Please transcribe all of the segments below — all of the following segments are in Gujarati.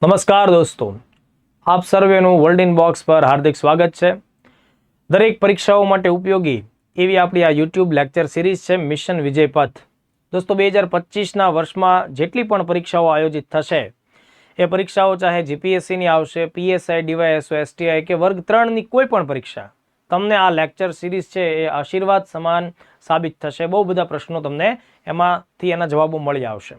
નમસ્કાર દોસ્તો, આપ સર્વેનું વર્લ્ડ ઇન બોક્સ પર હાર્દિક સ્વાગત છે. દરેક પરીક્ષાઓ માટે ઉપયોગી એવી આપણી આ યુટ્યુબ લેક્ચર સિરીઝ છે મિશન વિજય પથ. દોસ્તો 2025ના વર્ષમાં જેટલી પણ પરીક્ષાઓ આયોજિત થશે એ પરીક્ષાઓ ચાહે જીપીએસસીની આવશે, પીએસઆઈ, ડીવાયએસઓ, એસટીઆઈ કે વર્ગ 3ની કોઈ પણ પરીક્ષા, તમને આ લેક્ચર સિરીઝ છે એ આશીર્વાદ સમાન સાબિત થશે. બહુ બધા પ્રશ્નો તમને એમાંથી એના જવાબો મળી આવશે.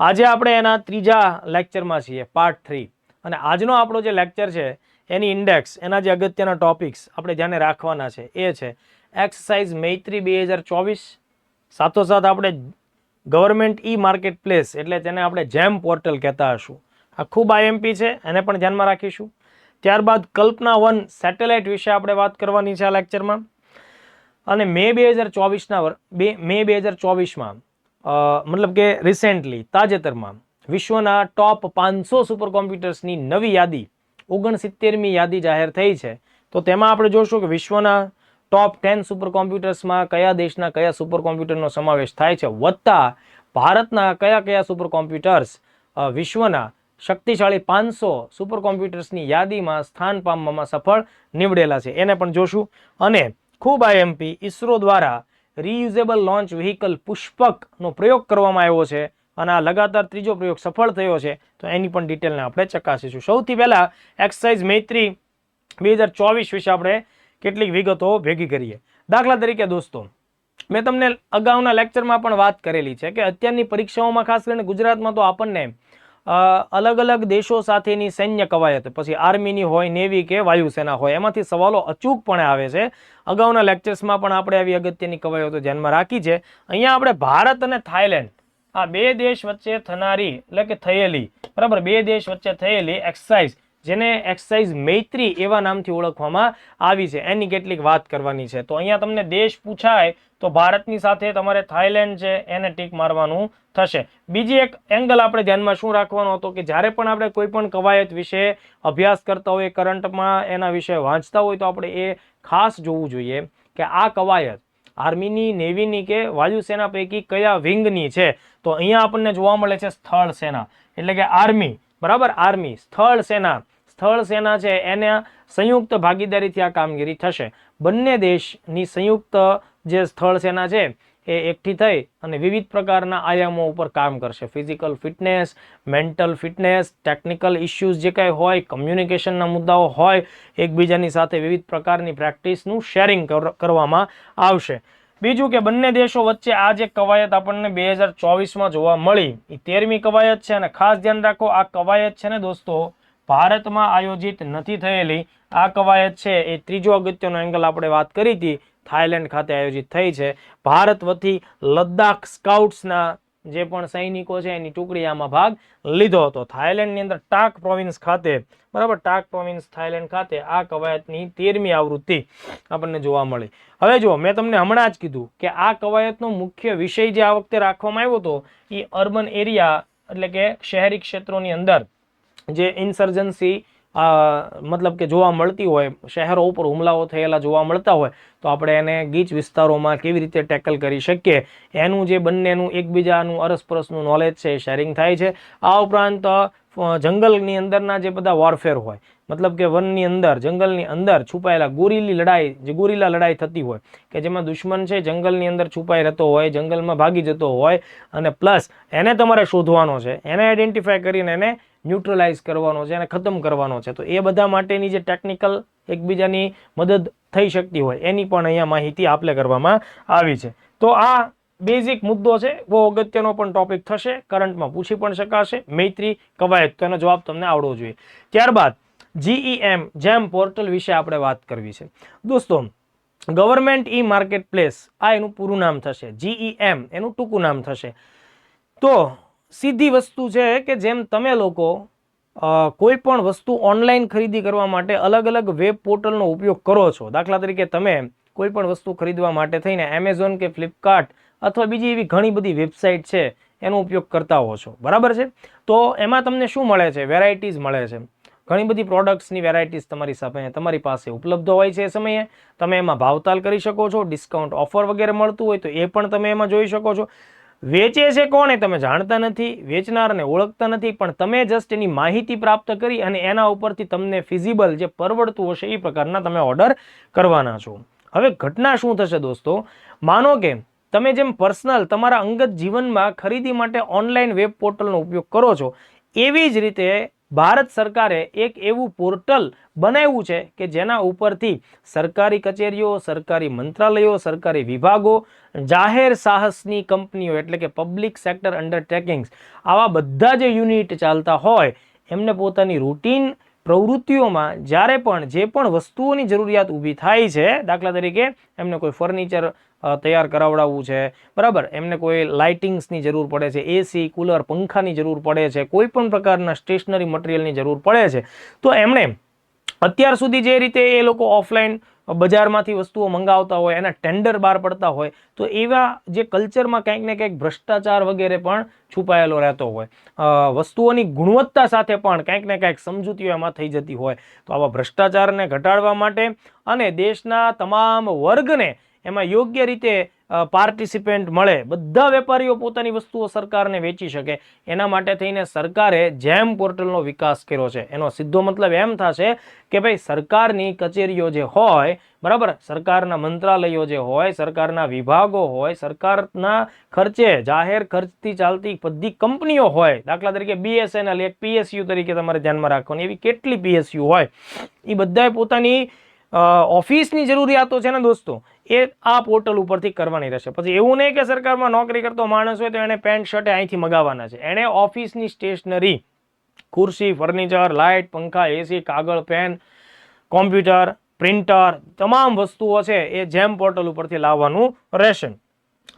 આજે આપણે એના ત્રીજા લેક્ચરમાં છીએ, પાર્ટ 3. અને આજનો આપણો જે લેક્ચર છે એની ઇન્ડેક્સ, એના જે અગત્યના ટોપિક્સ આપણે ધ્યાને રાખવાના છે એ છે એક્સરસાઇઝ મૈત્રી 2024. સાથોસાથ આપણે ગવર્મેન્ટ ઈ માર્કેટ પ્લેસ, એટલે તેને આપણે જેમ પોર્ટલ કહેતા હશું, આ ખૂબ આઈએમપી છે, એને પણ ધ્યાનમાં રાખીશું. ત્યારબાદ કલ્પના 1 સેટેલાઇટ વિશે આપણે વાત કરવાની છે આ લેક્ચરમાં. અને મે 2024માં મતલબ કે રિસેન્ટલી, તાજેતરમાં વિશ્વના ટોપ 500 સુપર કોમ્પ્યુટર્સની નવી યાદી, 69મી યાદી જાહેર થઈ છે. તો તેમાં આપણે જોશું કે વિશ્વના ટોપ 10 સુપર કોમ્પ્યુટર્સમાં કયા દેશના કયા સુપર કોમ્પ્યુટરનો સમાવેશ થાય છે, વત્તા ભારતના કયા કયા સુપર કોમ્પ્યુટર્સ વિશ્વના શક્તિશાળી 500 સુપર કોમ્પ્યુટર્સની યાદીમાં સ્થાન પામવામાં સફળ નીવડેલા છે, એને પણ જોશું. અને ખૂબ આઈએમપી, ઇસરો દ્વારા રીયુઝેબલ લોન્ચ વ્હીકલ પુષ્પકનો પ્રયોગ કરવામાં આવ્યો છે અને આ લગાતાર ત્રીજો પ્રયોગ સફળ થયો છે, તો એની પણ ડિટેલને આપણે ચકાસીશું. સૌથી પહેલા એક્સરસાઇઝ મૈત્રી 2024 વિશે આપણે કેટલીક વિગતો ભેગી કરીએ. દાખલા તરીકે દોસ્તો, મેં તમને અગાઉના લેક્ચરમાં પણ વાત કરેલી છે કે અત્યારની પરીક્ષાઓમાં ખાસ કરીને ગુજરાતમાં તો આપણને અલગ અલગ દેશો સાથેની સૈન્ય કવાયત, પછી આર્મીની હોય, નેવી કે વાયુસેના હોય, એમાંથી સવાલો અચૂકપણે આવે છે. અગાઉના લેક્ચર્સમાં પણ આપણે આવી અગત્યની કવાયતો ધ્યાનમાં રાખી છે. અહીંયા આપણે ભારત અને થાઈલેન્ડ, આ બે દેશ વચ્ચે થનારી, એટલે કે થયેલી, બરાબર, બે દેશ વચ્ચે થયેલી એક્સરસાઇઝ, જેને એક્સરસાઇઝ મૈત્રી એવા નામથી ઓળખવામાં આવી છે, એની કેટલીક વાત કરવાની છે. તો અહીંયા તમને દેશ પૂછાય તો ભારતની સાથે તમારે થાઈલેન્ડ છે એને ટીક મારવાનું થશે. બીજી એક એંગલ આપણે ધ્યાનમાં શું રાખવાનો હતો કે જ્યારે પણ આપણે કોઈ પણ કવાયત વિશે અભ્યાસ કરતા હોય, કરંટમાં એના વિશે વાંચતા હોય, તો આપણે એ ખાસ જોવું જોઈએ કે આ કવાયત આર્મીની, નેવીની કે વાયુસેના પૈકી કયા વિંગની છે. તો અહીંયા આપણને જોવા મળે છે સ્થળ સેના, એટલે કે આર્મી, બરાબર, આર્મી. સ્થળ સેના છે એના સંયુક્ત ભાગીદારીથી આ કામગીરી થશે. બંને દેશની સંયુક્ત જે સ્થળ સેના છે એ એકઠી થઈ અને વિવિધ પ્રકારના આયામો ઉપર કામ કરશે. Physical fitness, mental fitness, technical issues જે કંઈ હોય, કમ્યુનિકેશનના મુદ્દાઓ હોય, એકબીજાની સાથે વિવિધ પ્રકારની પ્રેક્ટિસનું શેરિંગ કરવામાં આવશે. બીજું કે બંને દેશો વચ્ચે આ જે કવાયત આપણને 2024માં જોવા મળી, એ 13મી કવાયત છે. અને ખાસ ધ્યાન રાખો, આ કવાયત છે ને દોસ્તો ભારતમાં આયોજિત નથી થયેલી. આ કવાયત છે એ ત્રીજો અગત્યનો એંગલ આપણે વાત કરી હતી, થાઈલેન્ડ ખાતે આયોજિત થઈ છે. ભારત વતી લદ્દાખ સ્કાઉટ્સના જે પણ સૈનિકો છે એની ટુકડી આમાં ભાગ લીધો હતો. થાઈલેન્ડની અંદર ટાક પ્રોવિન્સ ખાતે, બરાબર, ટાક પ્રોવિન્સ થાઈલેન્ડ ખાતે આ કવાયતની 13મી આવૃત્તિ આપણને જોવા મળી. હવે જો મેં તમને હમણાં જ કીધું કે આ કવાયતનો મુખ્ય વિષય જે આ વખતે રાખવામાં આવ્યો હતો એ અર્બન એરિયા, એટલે કે શહેરી ક્ષેત્રોની અંદર જે ઇન્સર્જન્સી મતલબ કે જોવા મળતી હોય, શહેરો ઉપર હુમલાઓ થયેલા જોવા મળતા હોય, તો આપણે એને ગીચ વિસ્તારોમાં કેવી રીતે ટેકલ કરી શકીએ, એનું જે બંનેનું એકબીજાનું અરસપરસનું નોલેજ છે એ શેરિંગ થાય છે. આ ઉપરાંત જંગલની અંદરના જે બધા વોરફેર હોય, મતલબ કે વનની અંદર, જંગલની અંદર છુપાયેલા ગોરીલા લડાઈ થતી હોય કે જેમાં દુશ્મન છે જંગલની અંદર છુપાઈ રહેતો હોય, જંગલમાં ભાગી જતો હોય, અને પ્લસ એને તમારે શોધવાનો છે, એને આઈડેન્ટિફાય કરીને એને ન્યુટ્રલાઇઝ કરવાનો છે, એને ખતમ કરવાનો છે. તો એ બધા માટેની જે ટેકનિકલ એકબીજાની મદદ થઈ શકતી હોય એની પણ અહીંયા માહિતી આપલે કરવામાં આવી છે. તો આ બેઝિક મુદ્દો છે, બહુ અગત્યનો પણ ટોપિક થશે, કરંટમાં પૂછી પણ શકાશે. મૈત્રી કવાયત, તો એનો જવાબ તમને આવડવો જોઈએ. ત્યારબાદ જેમ પોર્ટલ વિશે આપણે વાત કરવી છે દોસ્તો. ગવર્મેન્ટ ઈ માર્કેટ પ્લેસ, આ એનું પૂરું નામ થશે. GEM એનું ટૂંકું નામ થશે. તો સીધી વસ્તુ છે કે જેમ તમે લોકો કોઈ પણ વસ્તુ ઓનલાઈન ખરીદી કરવા માટે અલગ અલગ વેબ પોર્ટલનો ઉપયોગ કરો છો, દાખલા તરીકે તમે કોઈ પણ વસ્તુ ખરીદવા માટે થઈને એમેઝોન કે ફ્લિપકાર્ટ અથવા બીજી એવી ઘણી બધી વેબસાઇટ છે એનો ઉપયોગ કરતા હો છો, બરાબર છે. તો એમાં તમને શું મળે છે? વેરાયટીઝ મળે છે. ઘણી બધી પ્રોડક્ટ્સની વેરાયટીઝ તમારી પાસે ઉપલબ્ધ હોય છે. એ સમયે તમે એમાં ભાવતાલ કરી શકો છો, ડિસ્કાઉન્ટ ઓફર વગેરે મળતું હોય તો એ પણ તમે એમાં જોઈ શકો છો. વેચે છે કોણ એ તમે જાણતા નથી, વેચનારને ઓળખતા નથી, પણ તમે જસ્ટ એની માહિતી પ્રાપ્ત કરી અને એના ઉપરથી તમને ફિઝિબલ જે પરવડતું હશે એ પ્રકારના તમે ઓર્ડર કરવાના છો. હવે ઘટના શું થશે દોસ્તો, માનો કે તમે જેમ પર્સનલ તમારા અંગત જીવનમાં ખરીદી માટે ઓનલાઈન વેબ પોર્ટલનો ઉપયોગ કરો છો, એવી જ રીતે ભારત સરકારે એક એવું પોર્ટલ બનાવ્યું છે કે જેના ઉપરથી સરકારી કચેરીઓ, સરકારી મંત્રાલયો, સરકારી વિભાગો, જાહેર સાહસની કંપનીઓ એટલે કે પબ્લિક સેક્ટર અંડરટેકિંગ્સ, આવા બધા જે યુનિટ ચાલતા હોય એમને પોતાની રૂટીન પ્રવૃત્તિઓમાં જ્યારે પણ જે પણ વસ્તુઓની જરૂરિયાત ઊભી થાય છે, દાખલા તરીકે એમને કોઈ ફર્નિચર તૈયાર કરાવડાવવું છે, બરાબર, એમને કોઈ લાઇટિંગ્સની જરૂર પડે છે, એસી, કુલર, પંખાની જરૂર પડે છે, કોઈ પણ પ્રકારના સ્ટેશનરી મટીરિયલની જરૂર પડે છે, તો એમણે અત્યાર સુધી જે રીતે એ લોકો ઓફલાઈન બજારમાંથી વસ્તુઓ મંગાવતા હોય, એના ટેન્ડર બહાર પડતા હોય, તો એવા જે કલ્ચરમાં કંઈક ને કંઈક ભ્રષ્ટાચાર વગેરે પણ છુપાયેલો રહેતો હોય, વસ્તુઓની ગુણવત્તા સાથે પણ કંઈક ને કંઈક સમજૂતીઓ એમાં થઈ જતી હોય, તો આવા ભ્રષ્ટાચારને ઘટાડવા માટે અને દેશના તમામ વર્ગને એમાં યોગ્ય રીતે પાર્ટિસિપેન્ટ મળે, બધા વેપારીઓ પોતાની વસ્તુઓ સરકારને વેચી શકે, એના માટે થઈને સરકારે જેમ પોર્ટલનો વિકાસ કર્યો છે. એનો સીધો મતલબ એમ થશે કે ભાઈ સરકારની કચેરીઓ જે હોય, બરાબર, સરકારના મંત્રાલયો જે હોય, સરકારના વિભાગો હોય, સરકારના ખર્ચે જાહેર ખર્ચથી ચાલતી બધી કંપનીઓ હોય, દાખલા તરીકે BSNL એક PSU તરીકે તમારે ધ્યાનમાં રાખવાની, એવી કેટલી PSU હોય, એ બધાએ પોતાની ઓફિસની જરૂરિયાતો છે ને દોસ્તો, એ આ પોર્ટલ ઉપરથી કરવાની રહેશે. પછી એવું નહીં કે સરકારમાં નોકરી કરતો માણસ હોય તો એને પેન્ટ શર્ટ અહીંથી મગાવવાના છે, એને ઓફિસની સ્ટેશનરી, ખુરશી, ફર્નિચર, લાઇટ, પંખા, એસી, કાગળ, પેન, કોમ્પ્યુટર, પ્રિન્ટર, તમામ વસ્તુઓ છે એ જેમ પોર્ટલ ઉપરથી લાવવાનું રહેશે.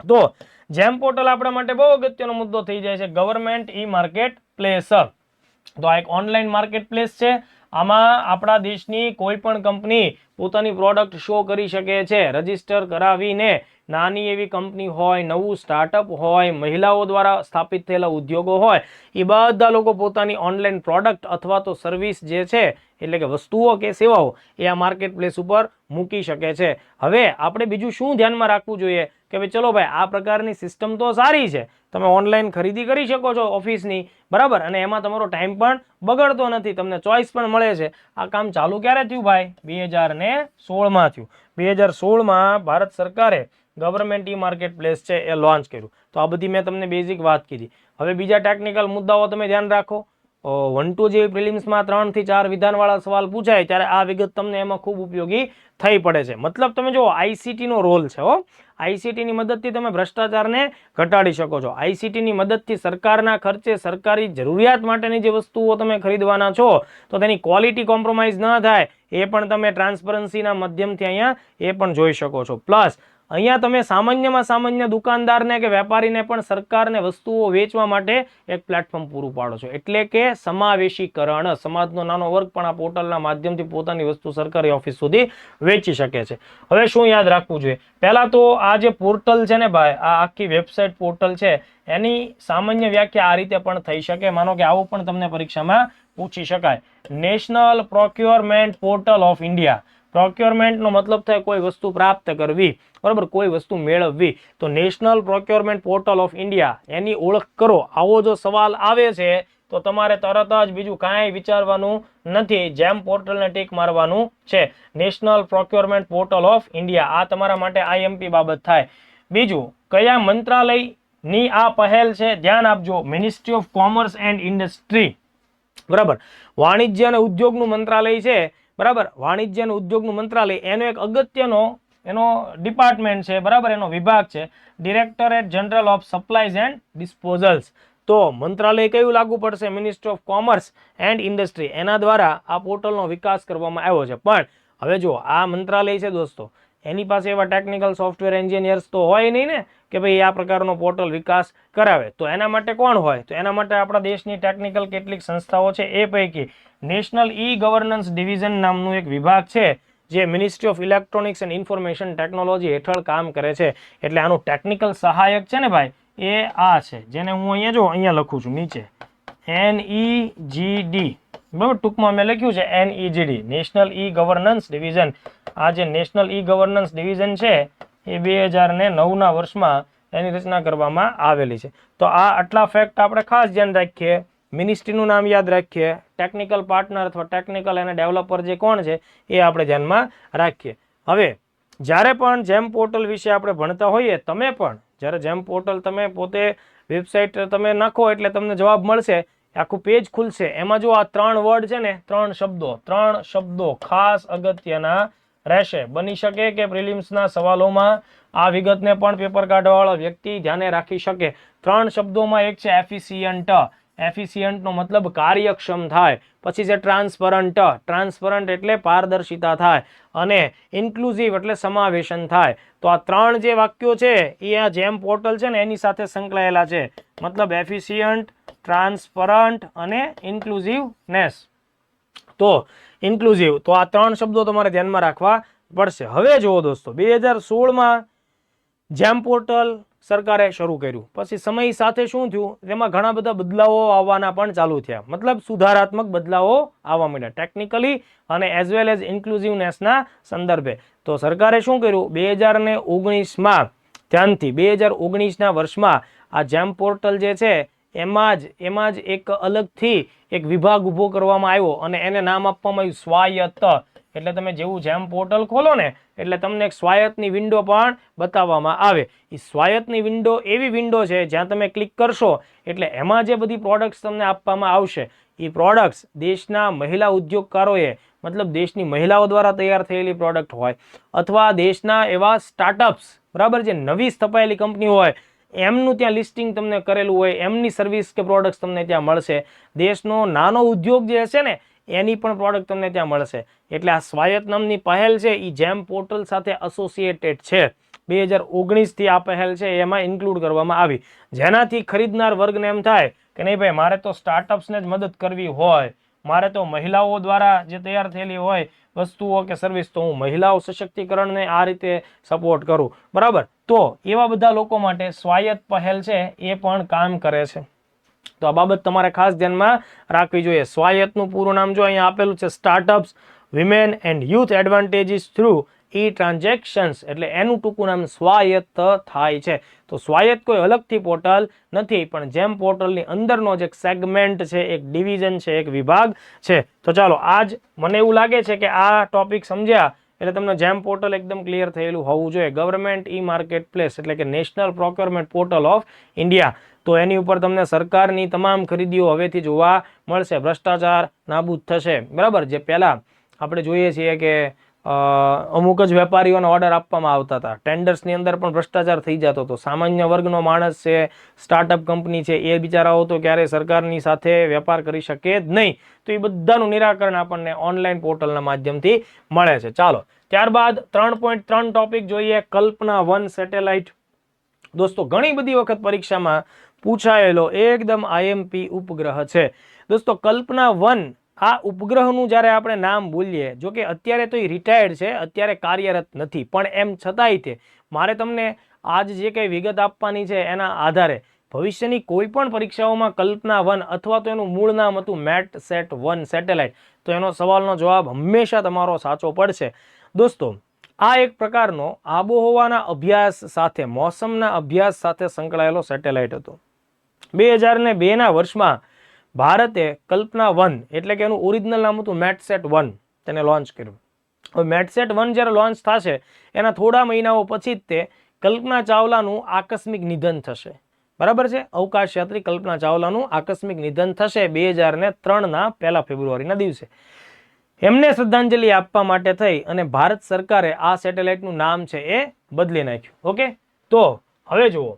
તો જેમ પોર્ટલ આપણા માટે બહુ અગત્યનો મુદ્દો થઈ જાય છે. ગવર્મેન્ટ ઈ માર્કેટ પ્લેસ, તો આ એક ઓનલાઈન માર્કેટ પ્લેસ છે. આમાં આપણા દેશની કોઈ પણ કંપની પોતાની પ્રોડક્ટ શો કરી શકે છે, રજીસ્ટર કરાવીને. નાની એવી કંપની હોય, નવું સ્ટાર્ટઅપ હોય, મહિલાઓ દ્વારા સ્થાપિત થયેલા ઉદ્યોગો હોય, એ બધા લોકો પોતાની ઓનલાઈન પ્રોડક્ટ અથવા તો સર્વિસ જે છે, એટલે કે વસ્તુઓ કે સેવાઓ, એ આ માર્કેટ પ્લેસ ઉપર મૂકી શકે છે. હવે આપણે બીજું શું ધ્યાનમાં રાખવું જોઈએ કે ભાઈ ચલો ભાઈ, આ પ્રકારની સિસ્ટમ તો સારી છે, તમે ઓનલાઈન ખરીદી કરી શકો છો ઓફિસની, બરાબર, અને એમાં તમારો ટાઈમ પણ બગડતો નથી, તમને ચોઈસ પણ મળે છે. આ કામ ચાલુ ક્યારે થયું ભાઈ? 2016માં થયું. 2016માં ભારત સરકારે ગવર્મેન્ટ ઈ માર્કેટ પ્લેસ છે એ લોન્ચ કર્યું. તો આ બધી મેં તમને બેઝિક વાત કીધી. હવે બીજા ટેકનિકલ મુદ્દાઓ તમે ધ્યાન રાખો. 1-2 જેવી પ્રિલિમ્સમાં 3 થી 4 વિધાનવાળા સવાલ પૂછાય ત્યારે આ વિગત તમને એમાં ખૂબ ઉપયોગી થઈ પડે છે. મતલબ તમે જો આઈસીટીનો રોલ છે હો, આઈસીટીની મદદથી તમે ભ્રષ્ટાચારને ઘટાડી શકો છો. આઈસીટીની મદદથી સરકારના ખર્ચે સરકારી જરૂરિયાત માટેની જે વસ્તુઓ તમે ખરીદવાના છો તો તેની ક્વોલિટી કોમ્પ્રોમાઇઝ ન થાય એ પણ તમે ટ્રાન્સપરન્સીના માધ્યમથી અહીંયા એ પણ જોઈ શકો છો. પ્લસ અહીંયા તમે સામાન્યમાં સામાન્ય દુકાનદારને કે વેપારીને પણ સરકારને વસ્તુઓ વેચવા માટે એક પ્લેટફોર્મ પૂરું પાડો છો. એટલે કે સમાવેશીકરણ, સમાજનો નાનો વર્ગ પણ આ પોર્ટલના માધ્યમથી પોતાની વસ્તુ સરકારી ઓફિસ સુધી વેચી શકે છે. હવે શું યાદ રાખવું જોઈએ? પહેલા તો આ જે પોર્ટલ છે ને ભાઈ, આ આખી વેબસાઇટ પોર્ટલ છે, એની સામાન્ય વ્યાખ્યા આ રીતે પણ થઈ શકે. માનો કે આવું પણ તમને પરીક્ષામાં પૂછી શકાય. National procurement portal of India. પ્રોક્યોરમેન્ટનો મતલબ થાય કોઈ વસ્તુ પ્રાપ્ત કરવી, બરાબર, કોઈ વસ્તુ મેળવવી. તો national procurement portal of India, એની ઓળખ કરો. આવો જો સવાલ આવે છે તો તમારે તરત જ બીજું કાંઈ વિચારવાનું નથી, જેમ પોર્ટલને ટીક મારવાનું છે. National procurement portal of India, આ તમારા માટે આઈએમપી બાબત થાય. બીજું, કયા મંત્રાલયની આ પહેલ છે? ધ્યાન આપજો, ministry of commerce and industry, બરાબર, વાણિજ્ય અને ઉદ્યોગનું મંત્રાલય છે, બરાબર. વાણિજ્ય અને ઉદ્યોગનું મંત્રાલય એનો એક અગત્યનો એનો ડિપાર્ટમેન્ટ છે, બરાબર, એનો વિભાગ છે directorate general of supplies and disposals. તો મંત્રાલય કયું લાગુ પડશે? Ministry of commerce and industry. એના દ્વારા આ પોર્ટલનો વિકાસ કરવામાં આવ્યો છે. પણ હવે જો આ મંત્રાલય છે દોસ્તો, એની પાસે એવા ટેકનિકલ સોફ્ટવેર એન્જિનિયર્સ તો હોય નહીં ને કે ભાઈ આ પ્રકારનો પોર્ટલ વિકાસ કરાવે. તો એના માટે કોણ હોય? તો એના માટે આપણા દેશની ટેકનિકલ કેટલીક સંસ્થાઓ છે. એ પૈકી નેશનલ ઈ ગવર્નન્સ ડિવિઝન નામનું એક વિભાગ છે જે ministry of electronics and information technology હેઠળ કામ કરે છે. એટલે આનું ટેકનિકલ સહાયક છે ને ભાઈ, એ આ છે, જેને હું અહીંયા લખું છું નીચે, NEGD, બરાબર, ટૂંકમાં મેં લખ્યું છે NEGD, national e governance division. આ જે નેશનલ ઈ ગવર્નન્સ ડિવિઝન છે એ 2009ના વર્ષમાં એની રચના કરવામાં આવેલી છે. તો આ આટલા ફેક્ટ આપણે ખાસ ધ્યાન રાખીએ. મિનિસ્ટ્રીનું નામ યાદ રાખીએ, ટેકનિકલ પાર્ટનર અથવા ટેકનિકલ અને ડેવલપર જે કોણ છે એ આપણે ધ્યાનમાં રાખીએ. હવે જ્યારે પણ જેમ પોર્ટલ વિશે આપણે ભણતા હોઈએ, તમે પણ જ્યારે જેમ પોર્ટલ તમે પોતે વેબસાઇટ તમે નાખો એટલે તમને જવાબ મળશે, આખું પેજ ખુલશે. એમાં જો આ 3 વર્ડ છે ને, 3 શબ્દો ખાસ અગત્યના રહેશે. બની શકે કે પ્રિલિમ્સના સવાલોમાં આ વિગતને પણ પેપર કાઢવાવાળો વ્યક્તિ ધ્યાને રાખી શકે. 3 શબ્દોમાં એક છે એફિશિયન્ટ. એફિશિયન્ટનો મતલબ કાર્યક્ષમ થાય. પછી છે ટ્રાન્સપરન્ટ. ટ્રાન્સપરન્ટ એટલે પારદર્શિતા થાય. અને ઇન્ક્લુઝિવ એટલે સમાવેશન થાય. તો આ 3 જે વાક્યો છે એ આ જેમ પોર્ટલ છે ને એની સાથે સંકળાયેલા છે. મતલબ એફિશિયન્ટ, ટ્રાન્સપરન્ટ અને ઇન્ક્લુઝિવનેસ. તો ઇન્ક્લુઝિવ, તો આ 3 શબ્દો તમારે ધ્યાનમાં રાખવા પડશે. હવે જુઓ દોસ્તો, 2016માં જેમ પોર્ટલ સરકારે શરૂ કર્યું. પછી સમય સાથે શું થયું, તેમાં ઘણા બધા બદલાવો આવવાના પણ ચાલુ થયા. મતલબ સુધારાત્મક બદલાવો આવવા માંડ્યા ટેકનિકલી અને એઝ વેલ એઝ ઇન્ક્લુઝિવનેસના સંદર્ભે. તો સરકારે શું કર્યું, 2019માં ધ્યાનથી 2019ના વર્ષમાં આ જેમ પોર્ટલ જે છે એમાં જ એક અલગથી એક વિભાગ ઊભો કરવામાં આવ્યો અને એને નામ આપવામાં આવ્યું સ્વાયત્ત. એટલે તમે જેવું જેમ પોર્ટલ ખોલો ને એટલે તમને એક સ્વાયત્તની વિન્ડો પણ બતાવવામાં આવે. એ સ્વાયત્તની વિન્ડો એવી વિન્ડો છે જ્યાં તમે ક્લિક કરશો એટલે એમાં જે બધી પ્રોડક્ટ્સ તમને આપવામાં આવશે એ પ્રોડક્ટ્સ દેશના મહિલા ઉદ્યોગકારોએ, મતલબ દેશની મહિલાઓ દ્વારા તૈયાર થયેલી પ્રોડક્ટ હોય અથવા દેશના એવા સ્ટાર્ટઅપ્સ, બરાબર, જે નવી સ્થપાયેલી કંપની હોય એમનું ત્યાં લિસ્ટિંગ તમને કરેલું હોય, એમની સર્વિસ કે પ્રોડક્ટ્સ તમને ત્યાં મળશે. દેશનો નાનો ઉદ્યોગ જે હશે ને એની પણ પ્રોડક્ટ તમને ત્યાં મળશે. એટલે આ સ્વાયત્ત નામની પહેલ છે એ જેમ પોર્ટલ સાથે એસોસિએટેડ છે. 2019થી આ પહેલ છે એમાં ઇન્ક્લુડ કરવામાં આવી, જેનાથી ખરીદનાર વર્ગને એમ થાય કે નહીં ભાઈ, મારે તો સ્ટાર્ટઅપ્સને જ મદદ કરવી હોય, મારે તો મહિલાઓ દ્વારા જે તૈયાર થયેલી હોય વસ્તુઓ કે સર્વિસ, તો હું મહિલાઓ સશક્તિકરણને આ રીતે સપોર્ટ કરું, બરાબર. તો એવા બધા લોકો માટે સ્વાયત્ત પહેલ છે એ પણ કામ કરે છે. તો આ બાબત તમારે ખાસ ધ્યાનમાં રાખવી જોઈએ. સ્વાયત્તનું પૂરું નામ જો અહીંયા આપેલું છે, startups women and youth advantages through E transactions, એટલે એનું ટૂંકું નામ સ્વાયત્ત થાય છે. તો સ્વાયત્ત કોઈ અલગથી પોર્ટલ નથી, પણ જેમ પોર્ટલની અંદરનો જ એક સેગમેન્ટ છે, એક ડિવિઝન છે, એક વિભાગ છે. તો ચાલો, આજ મને એવું લાગે છે કે આ ટોપિક સમજ્યા એટલે તમને જેમ પોર્ટલ એકદમ ક્લિયર થયેલું હોવું જોઈએ. ગવર્મેન્ટ ઈ માર્કેટ પ્લેસ એટલે કે national procurement portal of India. તો એની ઉપર તમને સરકારની તમામ ખરીદીઓ હવેથી જોવા મળશે. ભ્રષ્ટાચાર નાબૂદ થશે, બરાબર. જે પહેલાં આપણે જોઈએ છીએ કે અમુક જ વેપારીઓને ઓર્ડર આપવામાં આવતા હતા, ટેન્ડર્સની અંદર પણ ભ્રષ્ટાચાર થઈ જતો હતો. સામાન્ય વર્ગનો માણસ છે, સ્ટાર્ટઅપ કંપની છે, એ બિચારાઓ તો ક્યારેય સરકારની સાથે વેપાર કરી શકે જ નહીં. તો એ બધાનું નિરાકરણ આપણને ઓનલાઈન પોર્ટલના માધ્યમથી મળે છે. ચાલો, ત્યારબાદ 3.3 ટોપિક જોઈએ, કલ્પના 1 સેટેલાઇટ. દોસ્તો, ઘણી બધી વખત પરીક્ષામાં પૂછાયેલો એકદમ આઈએમપી ઉપગ્રહ છે. દોસ્તો, કલ્પના 1 આ ઉપગ્રહનું જ્યારે આપણે નામ બોલીએ, જો કે અત્યારે તો એ રિટાયર્ડ છે, અત્યારે કાર્યરત નથી, પણ એમ છતાંય તે મારે તમને આજ જે કંઈ વિગત આપવાની છે એના આધારે ભવિષ્યની કોઈ પણ પરીક્ષાઓમાં કલ્પના 1 અથવા તો એનું મૂળ નામ હતું મેટસેટ 1 સેટેલાઇટ, તો એનો સવાલનો જવાબ હંમેશા તમારો સાચો પડશે. દોસ્તો, આ એક પ્રકારનો આબોહવાના અભ્યાસ સાથે, મોસમના અભ્યાસ સાથે સંકળાયેલો સેટેલાઇટ હતો. 2002ના વર્ષમાં ભારતે કલ્પના 1 એટલે કે એનું ઓરિજિનલ નામ હતું મેટસેટ 1 તેને લોન્ચ કર્યું. હવે મેટસેટ 1 જ્યારે લોન્ચ થશે એના થોડા મહિનાઓ પછી જ તે કલ્પના ચાવલાનું આકસ્મિક નિધન થશે, બરાબર છે. અવકાશ યાત્રી કલ્પના ચાવલાનું આકસ્મિક નિધન થશે 2003ના 1 ફેબ્રુઆરીના દિવસે. એમને શ્રદ્ધાંજલિ આપવા માટે થઈ અને ભારત સરકારે આ સેટેલાઇટનું નામ છે એ બદલી નાખ્યું. ઓકે, તો હવે જુઓ,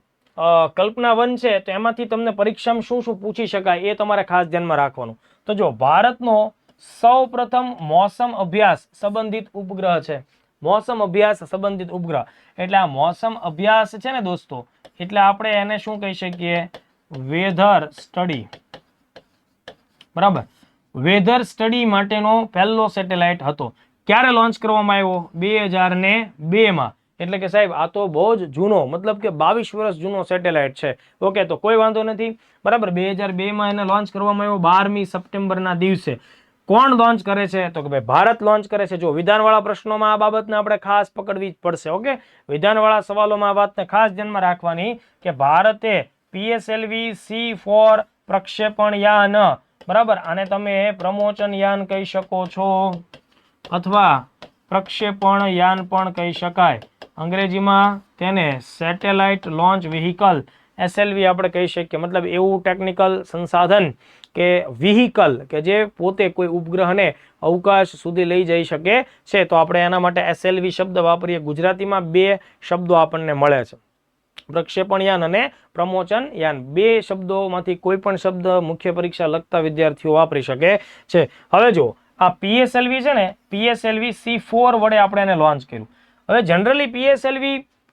કલ્પના 1 છે તો એમાંથી તમને પરીક્ષામાં શું શું પૂછી શકાય એ તમારે ખાસ ધ્યાનમાં રાખવાનું. તો જો, ભારતનો સૌપ્રથમ મોસમ અભ્યાસ સંબંધિત ઉપગ્રહ છે. મોસમ અભ્યાસ સંબંધિત ઉપગ્રહ એટલે આ મોસમ અભ્યાસ છે ને દોસ્તો, એટલે આપણે એને શું કહી શકીએ, વેધર સ્ટડી, બરાબર. વેધર સ્ટડી માટેનો પહેલો સેટેલાઇટ હતો. ક્યારે લોન્ચ કરવામાં આવ્યો? 2002માં. એટલે કે સાહેબ આ તો બહુ જ જૂનો, મતલબ કે 22 વર્ષ જૂનો સેટેલાઇટ છે. ઓકે, તો કોઈ વાંધો નથી, બરાબર. 2002માં એને લોન્ચ કરવામાં આવ્યો 12મી સપ્ટેમ્બરના દિવસે. કોણ લોન્ચ કરે છે? તો કે ભાઈ ભારત લોન્ચ કરે છે. જો વિધાનવાળા પ્રશ્નોમાં આ બાબતને આપણે ખાસ પકડવી જ પડશે. ઓકે, વિધાનવાળા સવાલોમાં આ વાતને ખાસ ધ્યાનમાં રાખવાની કે ભારતે PSLV-C4 પ્રક્ષેપણ યાન, બરાબર, આને તમે પ્રમોચન યાન કહી શકો છો અથવા પ્રક્ષેપણ યાન પણ કહી શકાય. અંગ્રેજીમાં તેને સેટેલાઇટ લોન્ચ વ્હીકલ SLV આપણે કહી શકીએ. મતલબ એવું ટેકનિકલ સંસાધન કે વ્હીકલ કે જે પોતે કોઈ ઉપગ્રહને અવકાશ સુધી લઈ જઈ શકે છે. તો આપણે એના માટે SLV શબ્દ વાપરીએ. ગુજરાતીમાં બે શબ્દો આપણને મળે છે, પ્રક્ષેપણ યાન અને પ્રમોચન યાન. બે શબ્દોમાંથી કોઈ પણ શબ્દ મુખ્ય પરીક્ષા લગતા વિદ્યાર્થીઓ વાપરી શકે છે. હવે જો આ PSLV છે ને, PSLV-C4 વડે આપણે એને લોન્ચ કર્યું. હવે જનરલી PSLV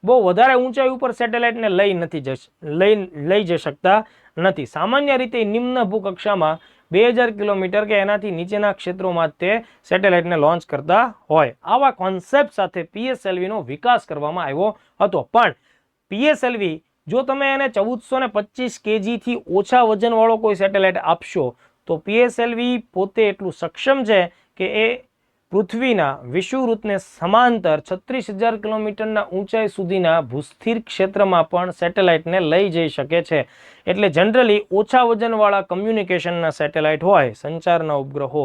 બહુ વધારે ઊંચાઈ ઉપર સેટેલાઇટને લઈ જઈ શકતા નથી. સામાન્ય રીતે નિમ્ન ભૂકક્ષામાં 2000 કિલોમીટર કે એનાથી નીચેના ક્ષેત્રોમાં તે સેટેલાઇટને લોન્ચ કરતા હોય. આવા કોન્સેપ્ટ સાથે PSLV નો વિકાસ કરવામાં આવ્યો હતો. પણ PSLV જો તમે એને 1425 kg થી ઓછા વજનવાળો કોઈ સેટેલાઇટ આપશો તો PSLV પોતે એટલું સક્ષમ છે કે એ પૃથ્વીના વિષુવવૃત્તને સમાંતર 36,000 કિલોમીટરના ઊંચાઈ સુધીના ભૂસ્થિર ક્ષેત્રમાં પણ સેટેલાઇટને લઈ જઈ શકે છે. એટલે જનરલી ઓછા વજનવાળા કમ્યુનિકેશનના સેટેલાઇટ હોય, સંચારના ઉપગ્રહો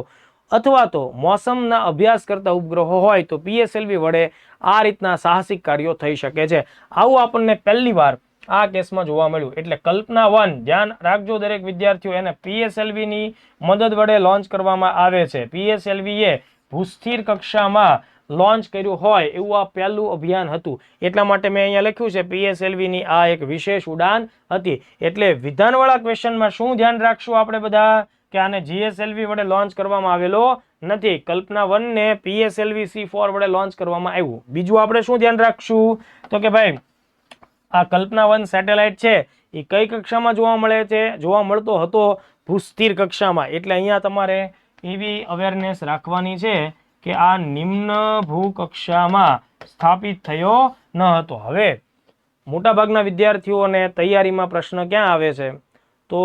અથવા તો મોસમના અભ્યાસ કરતા ઉપગ્રહો હોય તો PSLV વડે આ રીતના સાહસિક કાર્યો થઈ શકે છે. આવું આપણને પહેલી વાર આ કેસમાં જોવા મળ્યું. એટલે કલ્પના 1 ધ્યાન રાખજો દરેક વિદ્યાર્થીઓ, એને PSLV ની મદદ વડે લોન્ચ કરવામાં આવે છે. PSLV એ ભૂસ્થિર કક્ષામાં લોન્ચ કર્યું હોય એવું આ પહેલું અભિયાન હતું. એટલા માટે મેં અહીંયા લખ્યું છે PSLV ની આ એક વિશેષ ઉડાન હતી. એટલે વિધાનવાળા ક્વેશ્ચનમાં શું ધ્યાન રાખશું આપણે બધા કે આને GSLV વડે લોન્ચ કરવામાં આવેલો નથી. કલ્પના 1 ને PSLV-C4 વડે લોન્ચ કરવામાં આવ્યું. બીજું આપણે શું ધ્યાન રાખશું તો કે ભાઈ આ કલ્પના 1 સેટેલાઇટ છે એ કઈ કક્ષામાં જોવા મળે છે? જોવા મળતો હતો ભૂસ્થિર કક્ષામાં. એટલે અહીંયા તમારે એવી અવેરનેસ રાખવાની છે કે આ નિમ્ન ભૂકક્ષામાં સ્થાપિત થયો ન હતો. હવે મોટાભાગના વિદ્યાર્થીઓને તૈયારીમાં પ્રશ્ન ક્યાં આવે છે તો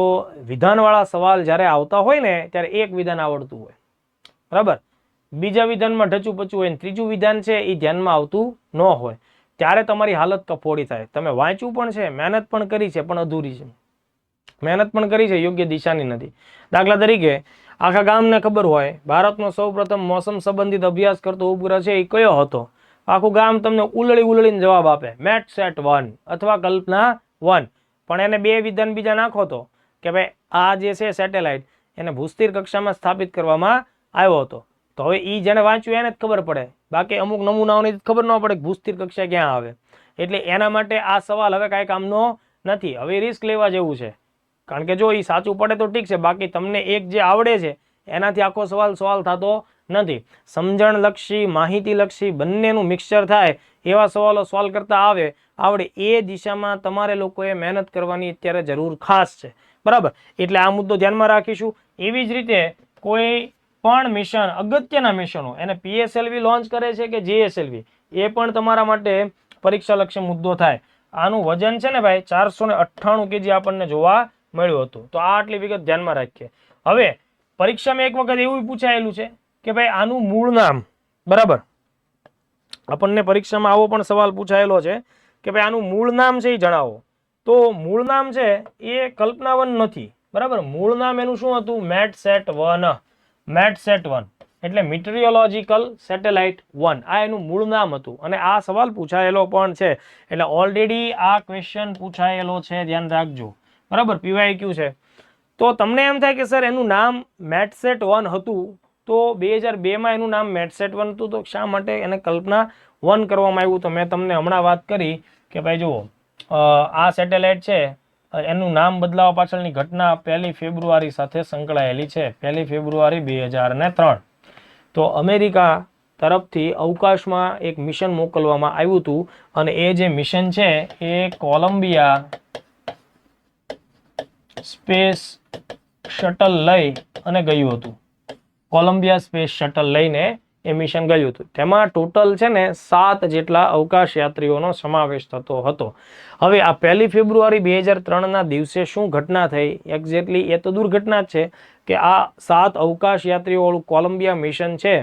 વિધાનવાળા સવાલ જ્યારે આવતા હોય ને ત્યારે એક વિધાન આવડતું હોય, બરાબર, બીજા વિધાનમાં ઢચું પચું હોય, ત્રીજું વિધાન છે એ ધ્યાનમાં આવતું ન હોય. ત્યારે તમારી હાલત કફોડી થાય. તમે વાંચ્યું પણ છે, મહેનત પણ કરી છે, પણ અધૂરી છે. મહેનત પણ કરી છે, યોગ્ય દિશાની નથી. દાખલા તરીકે આખા ગામને ખબર હોય ભારતનો સૌપ્રથમ મોસમ સંબંધિત અભ્યાસ કરતો ઉપગ્રહ છે એ કયો હતો. આખું ગામ તમને ઉલળીને જવાબ આપે METSAT-1 અથવા કલ્પના 1. પણ એને બે વિધાન બીજા નાખો તો કે ભાઈ આ જે છે સેટેલાઇટ એને ભૂસ્થિર કક્ષામાં સ્થાપિત કરવામાં આવ્યો હતો. તો હવે એ જેને વાંચ્યું એને જ ખબર પડે, બાકી અમુક નમૂનાઓની ખબર ન પડે કે ભૂસ્થિર કક્ષા ક્યાં આવે. એટલે એના માટે આ સવાલ હવે કાંઈ કામનો નથી. હવે રિસ્ક લેવા જેવું છે, કારણ કે જો એ સાચું પડે તો ઠીક છે, બાકી તમને એક જે આવડે છે એનાથી આખો સવાલ થતો નથી. સમજણલક્ષી, માહિતીલક્ષી બંનેનું મિક્સચર થાય એવા સવાલો સોલ્વ કરતા આવડે એ દિશામાં તમારે લોકોએ મહેનત કરવાની અત્યારે જરૂર ખાસ છે, બરાબર. એટલે આ મુદ્દો ધ્યાનમાં રાખીશું. એવી જ રીતે કોઈ પણ મિશન, અગત્યના મિશનો એને PSLV લોન્ચ કરે છે કે GSLV, એ પણ તમારા માટે પરીક્ષાલક્ષી મુદ્દો થાય. આનું વજન છે ને ભાઈ 498 kg આપણને જોવા મળ્યું હતું. તો આ આટલી વિગત ધ્યાનમાં રાખીએ. હવે પરીક્ષામાં એક વખત એવું પૂછાયેલું છે કે ભાઈ આનું મૂળ નામ, બરાબર, આપણને પરીક્ષામાં આવો પણ સવાલ પૂછાયેલો છે કે ભાઈ આનું મૂળ નામ છે એ જણાવો. તો મૂળ નામ છે એ કલ્પના 1 નથી, બરાબર. મૂળ નામ એનું શું હતું? METSAT-1 એટલે મીટરિયોલોજીકલ સેટેલાઇટ 1. આ એનું મૂળ નામ હતું અને આ સવાલ પૂછાયેલો પણ છે. એટલે ઓલરેડી આ ક્વેશ્ચન પૂછાયેલો છે, ધ્યાન રાખજો, બરાબર. PYQ છે. તો તમને એમ થાય કે સર એનું નામ METSAT-1 હતું તો 2002માં એનું નામ METSAT-1 હતું તો શા માટે એને કલ્પના 1 કરવામાં આવ્યું? તો મેં તમને હમણાં વાત કરી કે ભાઈ જુઓ આ સેટેલાઇટ છે એનું નામ બદલાવા પાછળની ઘટના 1 ફેબ્રુઆરી સાથે સંકળાયેલી છે. 1 ફેબ્રુઆરી 2003 તો અમેરિકા તરફથી અવકાશમાં એક મિશન મોકલવામાં આવ્યું હતું અને એ જે મિશન છે એ કોલંબિયા સ્પેસ શટલ લઈ અને ગયું હતું. કોલંબિયા સ્પેસ શટલ લઈને એ મિશન ગયું હતું. તેમાં ટોટલ છે ને 7 જેટલા અવકાશ યાત્રીઓનો સમાવેશ થતો હતો. હવે આ 1 ફેબ્રુઆરી 2003ના દિવસે શું ઘટના થઈ એક્ઝેક્ટલી એ તો દુર્ઘટના જ છે કે આ 7 અવકાશ યાત્રીઓવાળું કોલંબિયા મિશન છે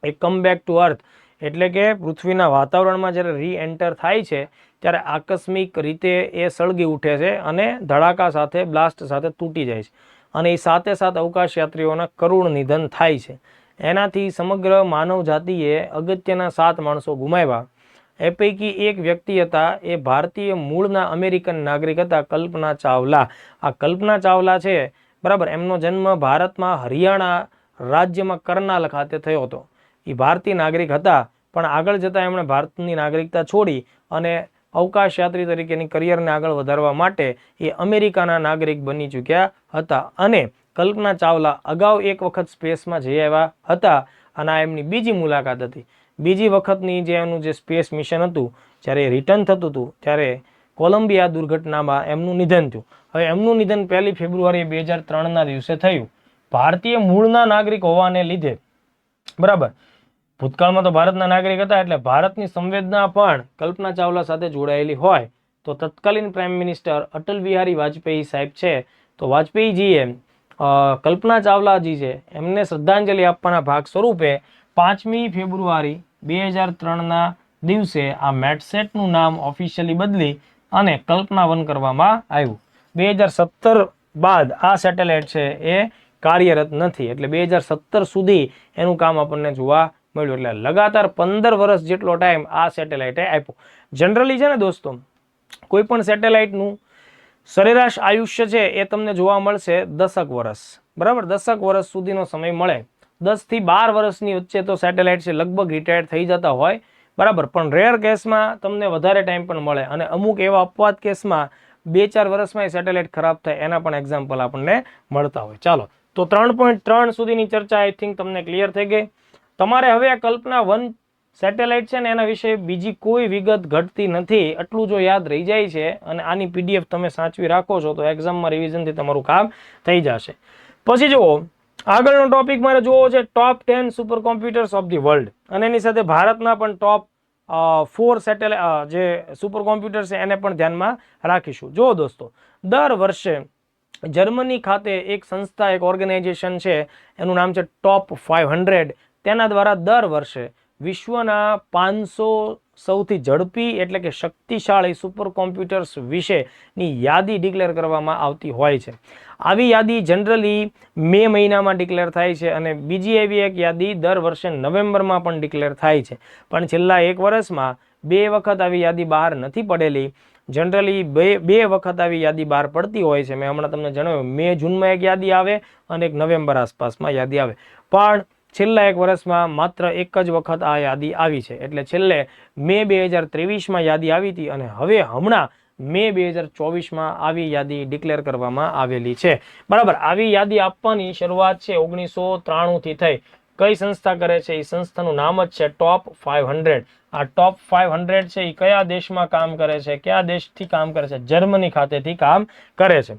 એ કમ બેક ટુ અર્થ એટલે કે પૃથ્વીના વાતાવરણમાં જ્યારે રી એન્ટર થાય છે ત્યારે આકસ્મિક રીતે એ સળગી ઉઠે છે અને ધડાકા સાથે બ્લાસ્ટ સાથે તૂટી જાય છે અને એ 7 અવકાશ યાત્રીઓના કરુણ નિધન થાય છે. એનાથી સમગ્ર માનવ જાતિએ અગત્યના 7 માણસો ગુમાવ્યા. એ પૈકી એક વ્યક્તિ હતા, એ ભારતીય મૂળના અમેરિકન નાગરિક હતા, કલ્પના ચાવલા. આ કલ્પના ચાવલા છે બરાબર, એમનો જન્મ ભારતમાં હરિયાણા રાજ્યમાં કરનાલ ખાતે થયો હતો. એ ભારતીય નાગરિક હતા, પણ આગળ જતાં એમણે ભારતની નાગરિકતા છોડી અને અવકાશ યાત્રી તરીકેની કરિયરને આગળ વધારવા માટે એ અમેરિકાના નાગરિક બની ચૂક્યા હતા. અને કલ્પના ચાવલા અગાઉ એક વખત સ્પેસમાં જઈ આવ્યા હતા અને આ એમની બીજી મુલાકાત હતી. બીજી વખતની જે એનું જે સ્પેસ મિશન હતું, જ્યારે રિટર્ન થતું હતું ત્યારે કોલંબિયા દુર્ઘટનામાં એમનું નિધન થયું. હવે એમનું નિધન 1 ફેબ્રુઆરી 2003ના દિવસે થયું. ભારતીય મૂળના નાગરિક હોવાને લીધે બરાબર, ભૂતકાળમાં તો ભારતના નાગરિક હતા એટલે ભારતની સંવેદના પણ કલ્પના ચાવલા સાથે જોડાયેલી હોય તો તત્કાલીન પ્રાઇમ મિનિસ્ટર અટલ બિહારી વાજપેયી સાહેબ છે, તો વાજપેયીજીએ કલ્પના ચાવલાજી છે એમને શ્રદ્ધાંજલિ આપવાના ભાગ સ્વરૂપે 5મી ફેબ્રુઆરી 2003ના દિવસે આ મેટસેટનું નામ ઓફિશિયલી બદલી અને કલ્પના 1 કરવામાં આવ્યું. 2017 બાદ આ સેટેલાઇટ છે એ કાર્યરત નથી, એટલે 2017 સુધી એનું કામ આપણને જોવા મળ્યું. એટલે લગાતાર 15 વર્ષ જેટલો ટાઈમ આ સેટેલાઇટે આપ્યો. જનરલી છે ને દોસ્તો, કોઈ પણ સેટેલાઇટનું સરેરાશ આયુષ્ય છે એ તમને જોવા મળશે 10 વર્ષ, બરાબર, 10 વર્ષ સુધીનો સમય મળે. 10 થી 12 વર્ષની વચ્ચે તો સેટેલાઇટ છે લગભગ રિટાયર્ડ થઈ જતા હોય, બરાબર, પણ રેર કેસમાં તમને વધારે ટાઈમ પણ મળે અને અમુક એવા અપવાદ કેસમાં 2-4 વર્ષમાં એ સેટેલાઇટ ખરાબ થાય એના પણ એક્ઝામ્પલ આપણને મળતા હોય. ચાલો, તો 3.3 સુધીની ચર્ચા આઈ થિંક તમને ક્લિયર થઈ ગઈ. તમારે હવે આ કલ્પના 1 સેટેલાઇટ છે ને એના વિશે બીજી કોઈ વિગત ઘટતી નથી, એટલું જો યાદ રહી જાય છે અને આની પીડીએફ તમે સાચવી રાખો છો તો એક્ઝામમાં રિવિઝનથી તમારું કામ થઈ જશે. પછી જુઓ, આગળનો ટોપિક મારે જોવો છે ટોપ 10 super computers of the world, અને એની સાથે ભારતના પણ ટોપ 4 સેટેલાઇટ જે સુપર કોમ્પ્યુટર છે એને પણ ધ્યાનમાં રાખીશું. જુઓ દોસ્તો, દર વર્ષે જર્મની ખાતે એક સંસ્થા, એક ઓર્ગેનાઇઝેશન છે, એનું નામ છે ટોપ 500. તેના દ્વારા દર વર્ષે વિશ્વના 500 સૌથી ઝડપી એટલે કે શક્તિશાળી સુપર કોમ્પ્યુટર્સ વિશેની યાદી ડિક્લેર કરવામાં આવતી હોય છે. આવી યાદી જનરલી મે મહિનામાં ડિક્લેર થાય છે અને બીજી એવી એક યાદી દર વર્ષે નવેમ્બરમાં પણ ડિક્લેર થાય છે. પણ છેલ્લા 1 વર્ષમાં 2 વખત આવી યાદી બહાર નથી પડેલી. જનરલી બે વખત આવી યાદી બહાર પડતી હોય છે. મેં હમણાં તમને જણાવ્યું, મે જૂનમાં એક યાદી આવે અને એક નવેમ્બર આસપાસમાં યાદી આવે, પણ છેલ્લા 1 વર્ષમાં માત્ર એક જ વખત આ યાદી આવી છે. એટલે છેલ્લે મે 2023માં યાદી આવી હતી અને હવે હમણાં મે 2024માં આવી યાદી ડિક્લેર કરવામાં આવેલી છે, બરાબર. આવી યાદી આપવાની શરૂઆત છે 1993થી થઈ. કઈ સંસ્થા કરે છે? એ સંસ્થાનું નામ જ છે ટોપ 500. આ ટોપ 500 છે એ કયા દેશમાં કામ કરે છે, કયા દેશથી કામ કરે છે? જર્મની ખાતેથી કામ કરે છે.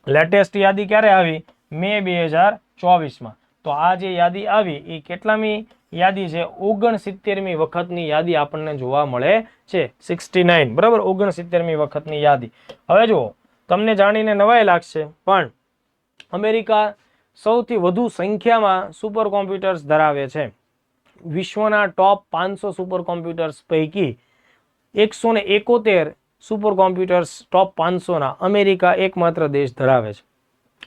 લેટેસ્ટ યાદી ક્યારે આવી? મે 2024માં. તો આ જે યાદી આવી એ કેટલામી યાદી છે? 69મી વખતની યાદી આપણને જોવા મળે છે. 69, બરાબર, 69મી વખતની યાદી. હવે જુઓ, તમને જાણીને નવાઈ લાગશે, પણ અમેરિકા સૌથી વધુ સંખ્યામાં સુપર કોમ્પ્યુટર્સ ધરાવે છે. વિશ્વના ટોપ 500 સુપર કોમ્પ્યુટર્સ પૈકી 171 સુપર કોમ્પ્યુટર્સ ટોપ 500ના અમેરિકા એકમાત્ર દેશ ધરાવે છે.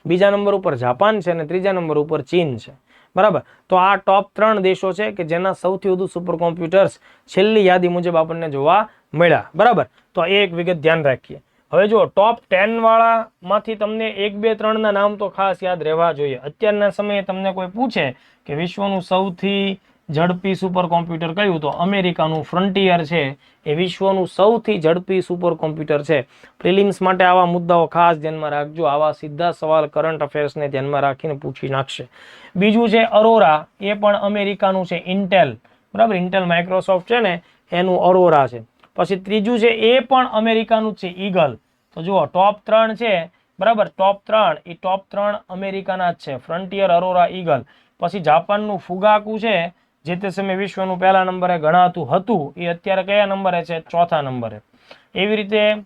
બીજા નંબર ઉપર જાપાન છે અને ત્રીજા નંબર ઉપર ચીન છે, બરાબર. તો આ ટોપ 3 દેશો છે કે જેના સૌથી વધુ સુપર કોમ્પ્યુટર્સ છેલ્લી યાદી મુજબ આપણને જોવા મળ્યા, બરાબર. તો એ એક વિગત ધ્યાન રાખીએ. હવે જો ટોપ 10 વાળામાંથી તમને 1, 2, 3ના નામ તો ખાસ યાદ રહેવા જોઈએ. અત્યારના સમયે તમને કોઈ પૂછે કે વિશ્વનું સૌથી ઝડપી સુપર કોમ્પ્યુટર કયું, તો અમેરિકાનું ફ્રન્ટિયર છે એ વિશ્વનું સૌથી ઝડપી સુપર કોમ્પ્યુટર છે. પ્રિલિમ્સ માટે આવા મુદ્દાઓ ખાસ ધ્યાનમાં રાખજો. આવા સીધા સવાલ કરંટ અફેર્સને ધ્યાનમાં રાખીને પૂછી નાખશે. બીજું છે અરોરા, એ પણ અમેરિકાનું છે. ઇન્ટેલ, બરાબર, ઇન્ટેલ માઇક્રોસોફ્ટ છે ને એનું અરોરા છે. પછી ત્રીજું છે એ પણ અમેરિકાનું છે, ઈગલ. તો જુઓ, ટોપ 3 છે, બરાબર, ટોપ 3 એ ટોપ 3 અમેરિકાના જ છે, ફ્રન્ટિયર, અરોરા, ઈગલ. પછી જાપાનનું ફુગાકુ છે, જે તે સમયે વિશ્વનું પહેલા નંબરે ગણાતું હતું, એ અત્યારે કયા નંબરે છે? 4થા નંબરે. એવી રીતે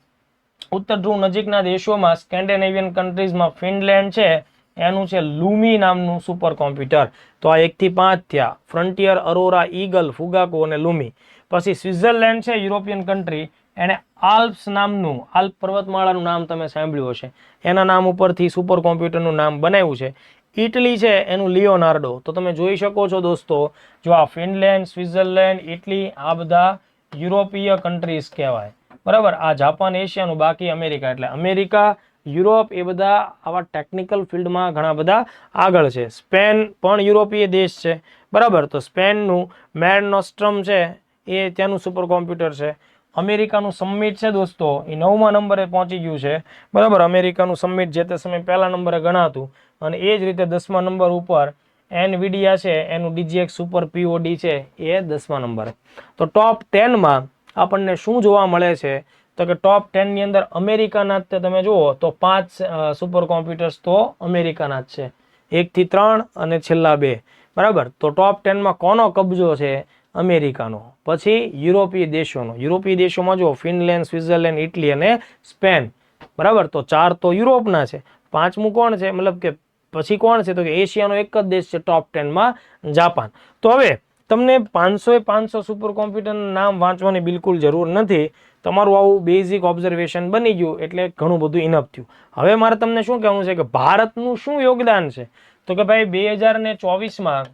ઉત્તર ધ્રુવ નજીકના દેશોમાં સ્કેન્ડિનેવિયન કન્ટ્રીઝમાં ફિનલેન્ડ છે એનું છે લુમી નામનું સુપર કોમ્પ્યુટર. તો આ 1 થી 5 થયા, ફ્રન્ટિયર, અરોરા, ઈગલ, ફુગાકો અને લુમી. પછી સ્વિટ્ઝરલેન્ડ છે યુરોપિયન કન્ટ્રી, એને આલ્પ્સ નામનું, આલ્પ પર્વતમાળાનું નામ તમે સાંભળ્યું હશે, એના નામ ઉપરથી સુપર કોમ્પ્યુટરનું નામ બનાવ્યું છે. ઇટલી છે એનું લિયોનાર્ડો. તો તમે જોઈ શકો છો દોસ્તો, જો આ ફિનલેન્ડ, સ્વિટ્ઝરલેન્ડ, ઇટલી, આ બધા યુરોપીય કન્ટ્રીઝ કહેવાય, બરાબર. આ જાપાન એશિયાનું, બાકી અમેરિકા. એટલે અમેરિકા, યુરોપ એ બધા આવા ટેકનિકલ ફિલ્ડમાં ઘણા બધા આગળ છે. સ્પેન પણ યુરોપીય દેશ છે, બરાબર. તો સ્પેનનું મેર નોસ્ટ્રમ છે એ ત્યાંનું સુપર કોમ્પ્યુટર છે. અમેરિકાનું સમિટ છે દોસ્તો, એ 9મા નંબરે પહોંચી ગયું છે, બરાબર. અમેરિકાનું સમિટ જે તે સમય પહેલા નંબરે ગણાતું, અને એ જ રીતે 10મા નંબર ઉપર એનવીડિયા છે એનું DGX સુપર POD છે એ 10મા નંબરે. તો ટોપ 10માં આપણને શું જોવા મળે છે, તો કે ટોપ 10ની અંદર અમેરિકાના જ તમે જુઓ તો 5 સુપર કોમ્પ્યુટર્સ તો અમેરિકાના જ છે, 1 થી 3 અને છેલ્લા 2, બરાબર. તો ટોપ 10માં કોનો કબજો છે? અમેરિકાનો. પછી યુરોપીય દેશોનો. યુરોપીય દેશોમાં જુઓ ફિનલેન્ડ, સ્વિટ્ઝરલેન્ડ, ઇટલી અને સ્પેન, બરાબર. તો 4 તો યુરોપના છે, 5મું કોણ છે, મતલબ કે પછી કોણ છે, તો કે એશિયાનો એક જ દેશ છે ટોપ 10માં, જાપાન. તો હવે તમને 500 સુપર કોમ્પ્યુટરના નામ વાંચવાની બિલકુલ જરૂર નથી. તમારું આવું બેઝિક ઓબ્ઝર્વેશન બની ગયું એટલે ઘણું બધું ઇનફ થયું. હવે મારે તમને શું કહેવું છે કે ભારતનું શું યોગદાન છે, તો કે ભાઈ 2024માં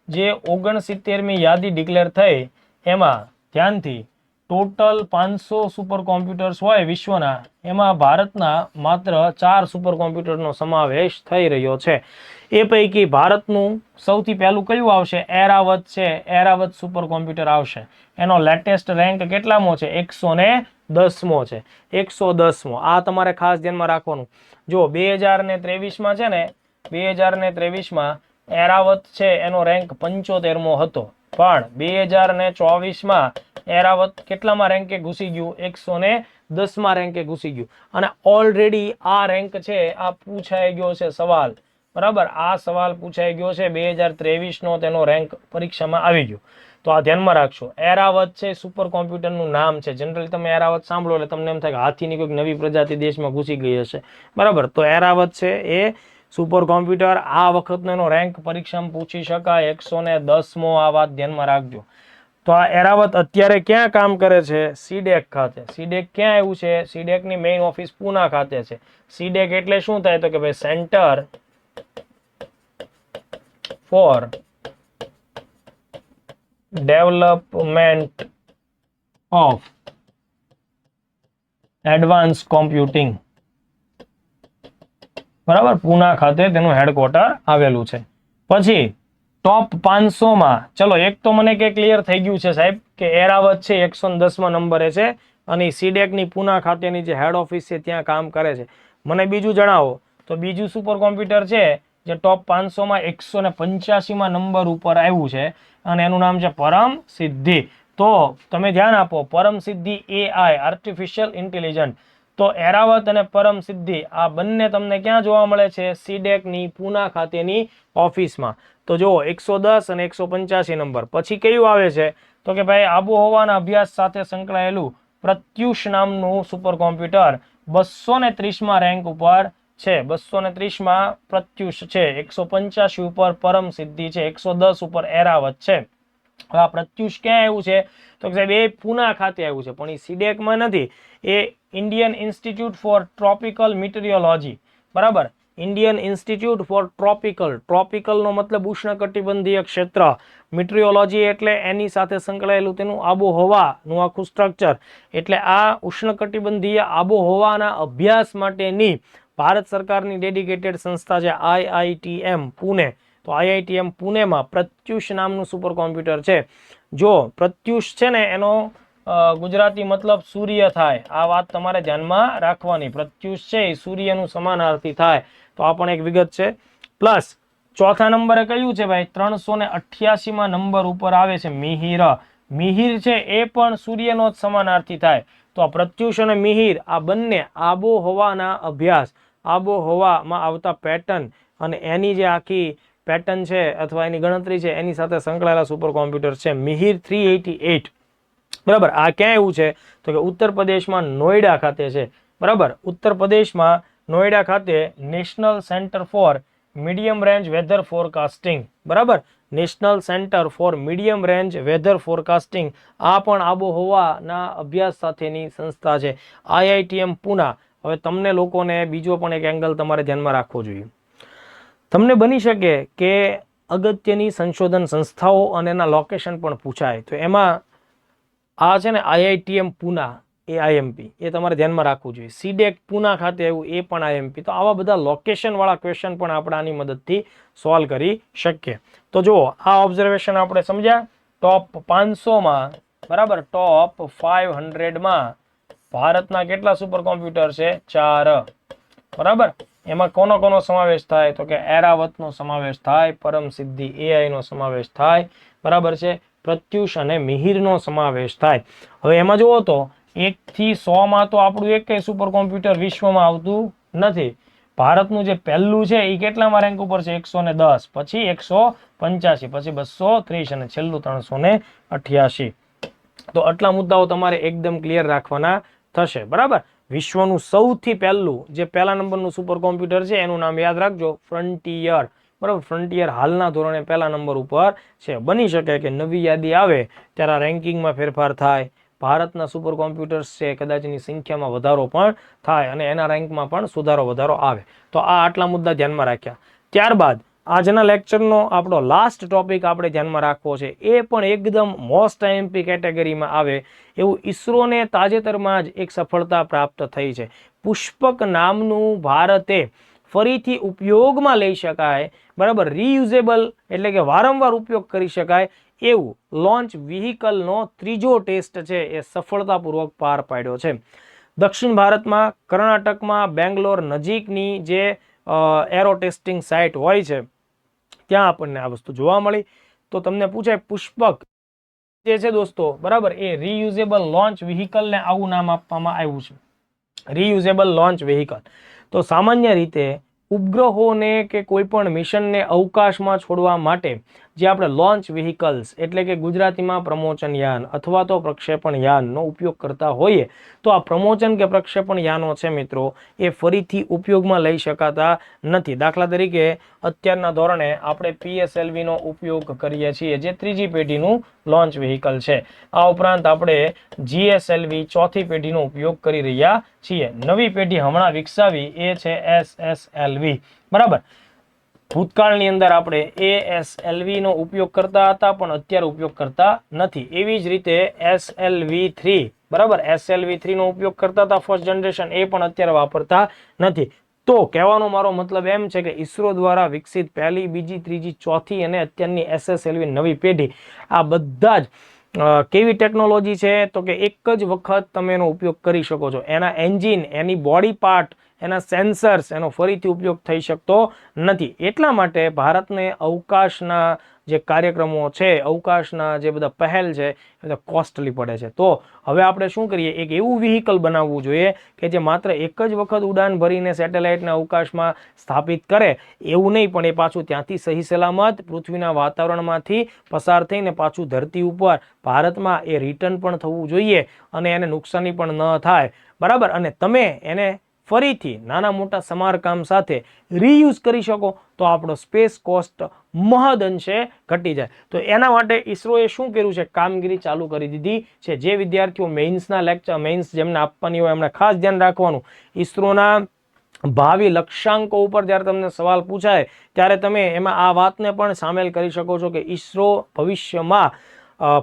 જે 69મી યાદી ડિક્લેર થઈ એમાં ધ્યાનથી ટોટલ 500 સુપર કોમ્પ્યુટર્સ હોય વિશ્વના, એમાં ભારતના માત્ર 4 સુપર કોમ્પ્યુટરનો સમાવેશ થઈ રહ્યો છે. એ પૈકી ભારતનું સૌથી પહેલું કયું આવશે? એરાવત છે, એરાવત સુપર કોમ્પ્યુટર આવશે. એનો લેટેસ્ટ રેન્ક કેટલામો છે? 110મો છે, 110મો. આ તમારે ખાસ ધ્યાનમાં રાખવાનું. જો 2023માં છે ને, 2023માં એરાવત છે એનો રેન્ક 75મો હતો, પણ 2024માં એરાવત કેટલામાં રેન્કે ઘૂસી ગયું? 110મા રેન્કે ઘૂસી ગયું. અને ઓલરેડી આ રેન્ક છે આ પૂછાઈ ગયો છે સવાલ, બરાબર. આ સવાલ પૂછાઈ ગયો છે 2023નો, તેનો રેન્ક પરીક્ષામાં આવી ગયો. તો આ ધ્યાનમાં રાખશો. એરાવત છે સુપર કોમ્પ્યુટરનું નામ છે. જનરલી તમે એરાવત સાંભળો એટલે તમને એમ થાય કે હાથીની કોઈક નવી પ્રજાતિ દેશમાં ઘૂસી ગઈ હશે, બરાબર. તો એરાવત છે એ સુપર કોમ્પ્યુટર, આ વખતનો એનો રેન્ક પરીક્ષામાં પૂછી શકાય, 110મો. આ વાત ધ્યાનમાં રાખજો. તો આ એરાવત અત્યારે ક્યાં કામ કરે છે? સીડેક ખાતે. સીડેક ક્યાં આવ્યું છે? સીડેકની મેઇન ઓફિસ પૂના ખાતે છે. સીડેક એટલે શું થાય, તો કે ભાઈ centre for development of advance computing, બરાબર. પૂના ખાતે તેનું હેડક્વાર્ટર આવેલું છે. પછી ટોપ 500માં ચલો એક તો મને કે ક્લિયર થઈ ગયું છે સાહેબ કે એરાવત છે 110મા નંબરે છે અને સીડેકની પૂના ખાતેની જે હેડ ઓફિસ છે ત્યાં કામ કરે છે. મને બીજું જણાવો તો બીજું સુપર કોમ્પ્યુટર છે જે ટોપ 500માં 185મા નંબર ઉપર આવ્યું છે અને એનું નામ છે પરમ સિદ્ધિ. તો તમે ધ્યાન આપો, પરમ સિદ્ધિ AI આર્ટિફિશિયલ ઇન્ટેલિજન્ટ. તો એરાવત અને પરમ સિદ્ધિ આ બંને તમને ક્યાં જોવા મળે છે? સીડેકની પૂના ખાતેની ઓફિસમાં. તો જો 110 અને 185 નંબર. પછી કયું આવે છે તો કે ભાઈ આબોહવાના અભ્યાસ સાથે સંકળાયેલું પ્રત્યુષ નામનું સુપર કોમ્પ્યુટર 230મા રેન્ક ઉપર છે. 230માં પ્રત્યુષ છે, 185 ઉપર પરમ સિદ્ધિ છે, 110 ઉપર એરાવત છે. આ પ્રત્યુષ ક્યાં આવ્યું છે તો કે સાહેબ એ પૂના ખાતે આવ્યું છે, પણ એ સીડેકમાં નથી. એ ઇન્ડિયન ઇન્સ્ટિટ્યૂટ ફોર ટ્રોપિકલ મિટીરિયોલોજી, બરાબર. ઇન્ડિયન ઇન્સ્ટિટ્યૂટ ફોર ટ્રોપિકલનો મતલબ ઉષ્ણકટિબંધીય ક્ષેત્ર, મિટીરિયોલોજી એટલે એની સાથે સંકળાયેલું તેનું આબોહવાનું આખું સ્ટ્રક્ચર. એટલે આ ઉષ્ણકટિબંધીય આબોહવાના અભ્યાસ માટેની ભારત સરકારની ડેડિકેટેડ સંસ્થા છે IITM પુણે. તો IITM પુણેમાં પ્રત્યુષ નામનું સુપર કોમ્પ્યુટર છે. જો પ્રત્યુષ છે ને એનો ગુજરાતી મતલબ સૂર્ય થાય, આ વાત તમારે ધ્યાનમાં રાખવાની. પ્રત્યુષ છે એ સૂર્યનું સમાનાર્થી થાય. તો આ પણ એક વિગત છે. પ્લસ ચોથા નંબરે કયું છે ભાઈ? 388મા નંબર ઉપર આવે છે મિહિર. મિહિર છે એ પણ સૂર્યનો જ સમાનાર્થી થાય. તો આ પ્રત્યુષ અને મિહિર આ બંને આબોહવાના અભ્યાસ, આબોહવામાં આવતા પેટર્ન અને એની જે આખી પેટર્ન છે અથવા એની ગણતરી છે એની સાથે સંકળાયેલા સુપર કોમ્પ્યુટર છે મિહિર 388, બરાબર. આ ક્યાં એવું છે તો કે ઉત્તર પ્રદેશમાં નોઈડા ખાતે છે, બરાબર. ઉત્તર પ્રદેશમાં નોઈડા ખાતે national centre for medium range weather forecasting, બરાબર, national centre for medium range weather forecasting, આ પણ આબોહવાના અભ્યાસ સાથેની સંસ્થા છે. IITM પૂના. હવે તમને લોકોને બીજો પણ એક એંગલ તમારે ધ્યાનમાં રાખવો જોઈએ. તમને બની શકે કે અગત્યની સંશોધન સંસ્થાઓ અને એના લોકેશન પણ પૂછાય, તો એમાં આ છે ને IITM પૂના એ IMP એ તમારે ધ્યાનમાં રાખવું જોઈએ. CDEC પૂના ખાતે આવ્યું એ પણ IMP. તો આવા બધા લોકેશન વાળા ક્વેશ્ચન પણ આપણે આની મદદથી સોલ્વ કરી શકીએ. તો જુઓ, આ ઓબ્ઝર્વેશન આપણે સમજ્યા. ટોપ 500માં, બરાબર, ટોપ 500માં ભારતના કેટલા સુપર કોમ્પ્યુટર છે? 4, બરાબર. એમાં કોનો કોનો સમાવેશ થાય? તો કે એરાવતનો સમાવેશ થાય, પરમ સિદ્ધિ AI નો સમાવેશ થાય, બરાબર છે, પ્રત્યુષ અને મિહિરનો સમાવેશ થાય. હવે એમાં જુઓ તો 1 થી 100 માં તો આપણું એક સુપર કોમ્પ્યુટર વિશ્વમાં આવતું નથી. ભારતનું જે પહેલું છે એ કેટલામાં રેન્ક ઉપર છે? 110, પછી 185, પછી 230 અને છેલ્લું 388. તો આટલા મુદ્દાઓ તમારે એકદમ ક્લિયર રાખવાના થશે, બરાબર. વિશ્વનું સૌથી પહેલું જે પહેલા નંબરનું સુપર કોમ્પ્યુટર છે એનું નામ યાદ રાખજો, ફ્રન્ટિયર, બરાબર. ફ્રન્ટિયર હાલના ધોરણે પહેલા નંબર ઉપર છે. બની શકે કે નવી યાદી આવે ત્યારે રેન્કિંગમાં ફેરફાર થાય, ભારતના સુપર કોમ્પ્યુટર્સ છે કદાચની સંખ્યામાં વધારો પણ થાય અને એના રેન્કમાં પણ સુધારો વધારો આવે. તો આ આટલા મુદ્દા ધ્યાનમાં રાખ્યા. ત્યારબાદ આજના લેક્ચરનો આપણો લાસ્ટ ટોપિક આપણે ધ્યાનમાં રાખવો છે, એ પણ એકદમ મોસ્ટ IMP કેટેગરીમાં આવે એવું ઈસરોને તાજેતરમાં જ એક સફળતા પ્રાપ્ત થઈ છે. પુષ્પક નામનું ભારતે ફરીથી ઉપયોગમાં લઈ શકાય, બરાબર, રીયુઝેબલ એટલે કે વારંવાર ઉપયોગ કરી શકાય એવું લોન્ચ વ્હીકલનો ત્રીજો ટેસ્ટ છે એ સફળતાપૂર્વક પાર પાડ્યો છે. દક્ષિણ ભારતમાં કર્ણાટકમાં બેંગ્લોર નજીકની જે એરો ટેસ્ટિંગ સાઇટ હોય છે ત્યાં આપણને આ વસ્તુ જોવા મળી. તો તમને પૂછાય પુષ્પક જે છે દોસ્તો, બરાબર, એ રીયુઝેબલ લોન્ચ વ્હીકલને આવું નામ આપવામાં આવ્યું છે, રીયુઝેબલ લોન્ચ વ્હીકલ. તો સામાન્ય રીતે ઉપગ્રહોને કે કોઈ પણ મિશનને અવકાશમાં છોડવા માટે જે આપણે લોન્ચ વ્હીકલ્સ એટલે કે ગુજરાતીમાં પ્રમોચન યાન અથવા તો પ્રક્ષેપણ યાનનો ઉપયોગ કરતા હોઈએ, તો આ પ્રમોચન કે પ્રક્ષેપણ યાનો છે મિત્રો એ ફરીથી ઉપયોગમાં લઈ શકાતા નથી. દાખલા તરીકે અત્યારના ધોરણે આપણે PSLV નો ઉપયોગ કરીએ છીએ જે ત્રીજી પેઢીનું લોન્ચ વ્હીકલ છે. આ ઉપરાંત આપણે GSLV ચોથી પેઢીનો ઉપયોગ કરી રહ્યા છીએ. નવી પેઢી હમણાં વિકસાવી એ છે SSLV, બરાબર. ભૂતકાળની અંદર આપણે ASLV નો ઉપયોગ કરતા હતા પણ અત્યારે ઉપયોગ કરતા નથી. એવી જ રીતે SLV3, બરાબર, SLV3 નો ઉપયોગ કરતા હતા ફર્સ્ટ જનરેશન, એ પણ અત્યારે વાપરતા નથી. તો કહેવાનો મારો મતલબ એમ છે કે ઈસરો દ્વારા વિકસિત પહેલી, બીજી, ત્રીજી, ચોથી અને અત્યારની SSLV નવી પેઢી, આ બધા જ કેવી ટેકનોલોજી છે? તો કે એક જ વખત તમે એનો ઉપયોગ કરી શકો છો. એના એન્જિન, એની બોડી પાર્ટ, એના સેન્સર્સ, એનો ફરીથી ઉપયોગ થઈ શકતો નથી. એટલા માટે ભારતને અવકાશના જે કાર્યક્રમો છે, અવકાશના જે બધા પહેલ છે એ બધા કોસ્ટલી પડે છે. તો હવે આપણે શું કરીએ, એક એવું વ્હીકલ બનાવવું જોઈએ કે જે માત્ર એક જ વખત ઉડાન ભરીને સેટેલાઇટને અવકાશમાં સ્થાપિત કરે એવું નહીં, પણ એ પાછું ત્યાંથી સહી સલામત પૃથ્વીના વાતાવરણમાંથી પસાર થઈને પાછું ધરતી ઉપર ભારતમાં એ રિટર્ન પણ થવું જોઈએ અને એને નુકસાની પણ ન થાય, બરાબર. અને તમે એને ફરીથી નાના મોટા સમારકામ સાથે રીયુઝ કરી શકો તો આપણો સ્પેસ કોસ્ટ મહદઅંશે ઘટી જાય. તો એના માટે ઈસરોએ શું કર્યું છે? કામગીરી ચાલુ કરી દીધી છે. જે વિદ્યાર્થીઓ મેઇન્સના લેક્ચર, મેઇન્સ જેમને આપવાની હોય એમને ખાસ ધ્યાન રાખવાનું, ઈસરોના ભાવિ લક્ષ્યાંકો ઉપર જ્યારે તમને સવાલ પૂછાય ત્યારે તમે એમાં આ વાતને પણ સામેલ કરી શકો છો કે ઈસરો ભવિષ્યમાં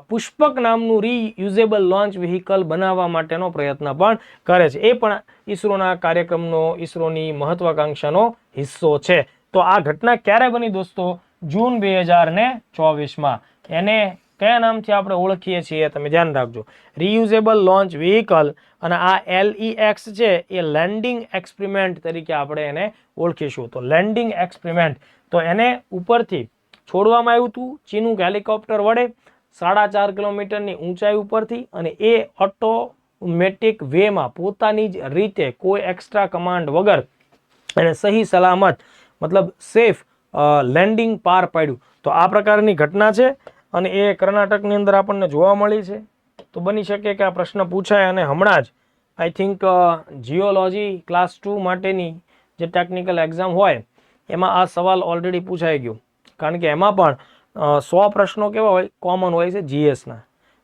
પુષ્પક નામનું રીયુઝેબલ લોન્ચ વ્હીકલ બનાવવા માટેનો પ્રયત્ન પણ કરે છે. એ પણ ઈસરોના કાર્યક્રમનો, ઈસરોની મહત્વાકાંક્ષાનો હિસ્સો છે. તો આ ઘટના ક્યારે બની દોસ્તો? જૂન 2024માં. એને કયા નામથી આપણે ઓળખીએ છીએ તમે ધ્યાન રાખજો, રીયુઝેબલ લોન્ચ વ્હીકલ. અને આ LEX છે એ લેન્ડિંગ એક્સપેરિમેન્ટ તરીકે આપણે એને ઓળખીશું. તો લેન્ડિંગ એક્સપેરિમેન્ટ, તો એને ઉપરથી છોડવામાં આવ્યું હતું ચીનુક હેલિકોપ્ટર વડે 4.5 કિલોમીટરની ઊંચાઈ ઉપરથી, અને એ ઓટોમેટિક વેમાં પોતાની જ રીતે કોઈ એક્સ્ટ્રા કમાન્ડ વગર એને સહી સલામત, મતલબ સેફ લેન્ડિંગ પાર પાડ્યું. તો આ પ્રકારની ઘટના છે અને એ કર્ણાટકની અંદર આપણને જોવા મળી છે. તો બની શકે કે આ પ્રશ્ન પૂછાય અને હમણાં જ આઈ થિંક જીઓલોજી ક્લાસ 2 માટેની જે ટેકનિકલ એક્ઝામ હોય એમાં આ સવાલ ઓલરેડી પૂછાઈ ગયો, કારણ કે એમાં પણ 100 પ્રશ્નો કેવા હોય, કોમન હોય છે જીએસના.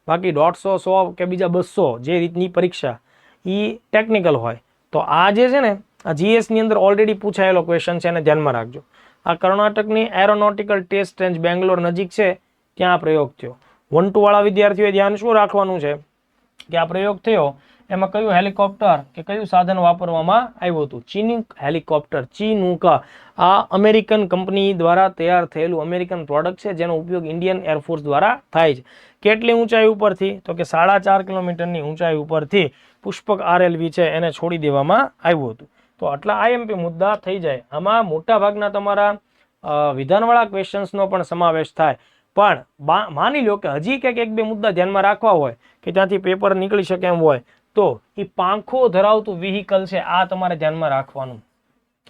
બાકી 150, 100 કે બીજા 200 જે રીતની પરીક્ષા એ ટેકનિકલ હોય. તો આ જે છે ને આ જીએસની અંદર ઓલરેડી પૂછાયેલો ક્વેશ્ચન છે, એને ધ્યાનમાં રાખજો. આ કર્ણાટકની એરોનોટિકલ ટેસ્ટ રેન્જ બેંગ્લોર નજીક છે, ત્યાં પ્રયોગ થયો. 1-2 વાળા વિદ્યાર્થીઓએ ધ્યાન શું રાખવાનું છે કે આ પ્રયોગ થયો એમાં કયું હેલિકોપ્ટર કે કયું સાધન વાપરવામાં આવ્યું હતું? Chinook helicopter. ચિનુક આ અમેરિકન કંપની દ્વારા તૈયાર થયેલું અમેરિકન પ્રોડક્ટ છે, જેનો ઉપયોગ ઇન્ડિયન એરફોર્સ દ્વારા થાય છે. કેટલી ઊંચાઈ ઉપરથી? તો કે 4.5 કિલોમીટરની ઊંચાઈ ઉપરથી પુષ્પક RLV છે એને છોડી દેવામાં આવ્યું હતું. તો આટલા આઈએમપી મુદ્દા થઈ જાય. આમાં મોટા ભાગના તમારા વિધાનવાળા ક્વેશ્ચન્સનો પણ સમાવેશ થાય, પણ માની લો કે હજી કંઈક 1-2 મુદ્દા ધ્યાનમાં રાખવા હોય કે ત્યાંથી પેપર નીકળી શકે એમ હોય, તો એ પાંખો ધરાવતું વ્હીકલ છે, આ તમારે ધ્યાનમાં રાખવાનું.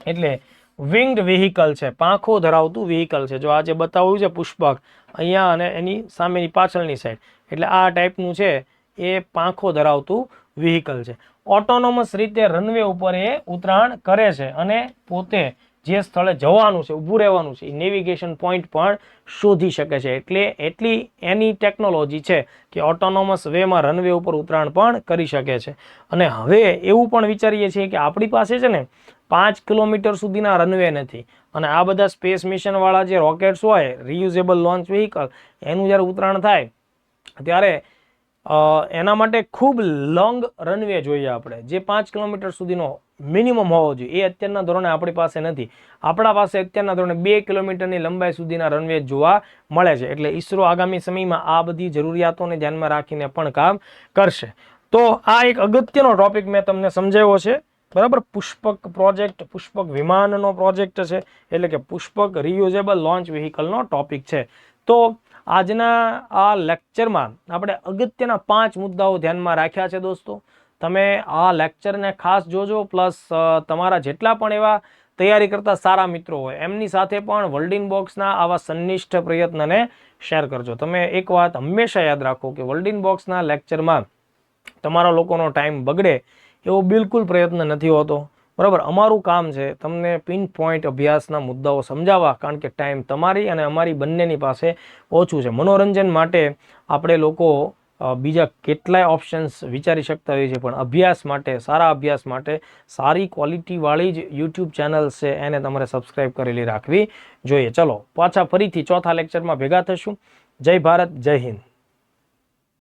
એટલે વિંગ્ડ વ્હીકલ છે, પાંખો ધરાવતું વ્હીકલ છે. જો આ જે બતાવ્યું છે પુષ્પક અહીંયા અને એની સામેની પાછળની સાઈડ, એટલે આ ટાઈપનું છે એ પાંખો ધરાવતું વ્હીકલ છે. ઓટોનોમસ રીતે રનવે ઉપર એ ઉતરાણ કરે છે અને પોતે જે સ્થળે જવાનું છે, ઊભું રહેવાનું છે, એ નેવિગેશન પોઈન્ટ પણ શોધી શકે છે. એટલે એટલી એની ટેકનોલોજી છે કે ઓટોનોમસ વેમાં રનવે ઉપર ઉતરાણ પણ કરી શકે છે. અને હવે એવું પણ વિચારીએ છીએ કે આપણી પાસે છે ને 5 કિલોમીટર સુધીના રનવે નથી, અને આ બધા સ્પેસ મિશનવાળા જે રોકેટ્સ હોય, રિયુઝેબલ લોન્ચ વ્હીકલ, એનું જ્યારે ઉતરાણ થાય ત્યારે એના માટે ખૂબ લોંગ રનવે જોઈએ આપણે, જે 5 કિલોમીટર સુધીનો મિનિમમ હોવો જોઈએ. એ અત્યારના ધોરણે આપણી પાસે નથી. આપણા પાસે અત્યારના ધોરણે 2 કિલોમીટરની લંબાઈ સુધીના રનવે જોવા મળે છે. એટલે ઈસરો આગામી સમયમાં આ બધી જરૂરિયાતોને ધ્યાનમાં રાખીને પણ કામ કરશે. તો આ એક અગત્યનો ટોપિક મેં તમને સમજાવ્યો છે, બરાબર. પુષ્પક પ્રોજેક્ટ, પુષ્પક વિમાનનો પ્રોજેક્ટ છે, એટલે કે પુષ્પક રિયુઝેબલ લોન્ચ વ્હીકલનો ટોપિક છે. તો આજના આ લેક્ચરમાં આપણે અગત્યના 5 મુદ્દાઓ ધ્યાનમાં રાખ્યા છે દોસ્તો. તમે આ લેક્ચરને ખાસ જોજો, પ્લસ તમારા જેટલા પણ એવા તૈયારી કરતા સારા મિત્રો હોય એમની સાથે પણ વર્લ્ડ બોક્સના આવા સંનિષ્ઠ પ્રયત્નને શેર કરજો. તમે એક વાત હંમેશા યાદ રાખો કે વર્લ્ડ બોક્સના લેક્ચરમાં તમારા લોકોનો ટાઈમ બગડે એવો બિલકુલ પ્રયત્ન નથી હોતો, બરાબર. અમારું કામ છે તમને પિન પોઈન્ટ અભ્યાસના મુદ્દાઓ સમજાવવા, કારણ કે ટાઈમ તમારી અને અમારી બંનેની પાસે ઓછું છે. મનોરંજન માટે આપણે લોકો બીજા કેટલાય ઓપ્શન્સ વિચારી શકતા હોઈએ છીએ, પણ અભ્યાસ માટે, સારા અભ્યાસ માટે સારી ક્વોલિટીવાળી જ યુટ્યુબ ચેનલ છે એને તમારે સબસ્ક્રાઈબ કરેલી રાખવી જોઈએ. ચલો પાછા ફરીથી ચોથા લેક્ચરમાં ભેગા થશું. જય ભારત, જય હિન્દ.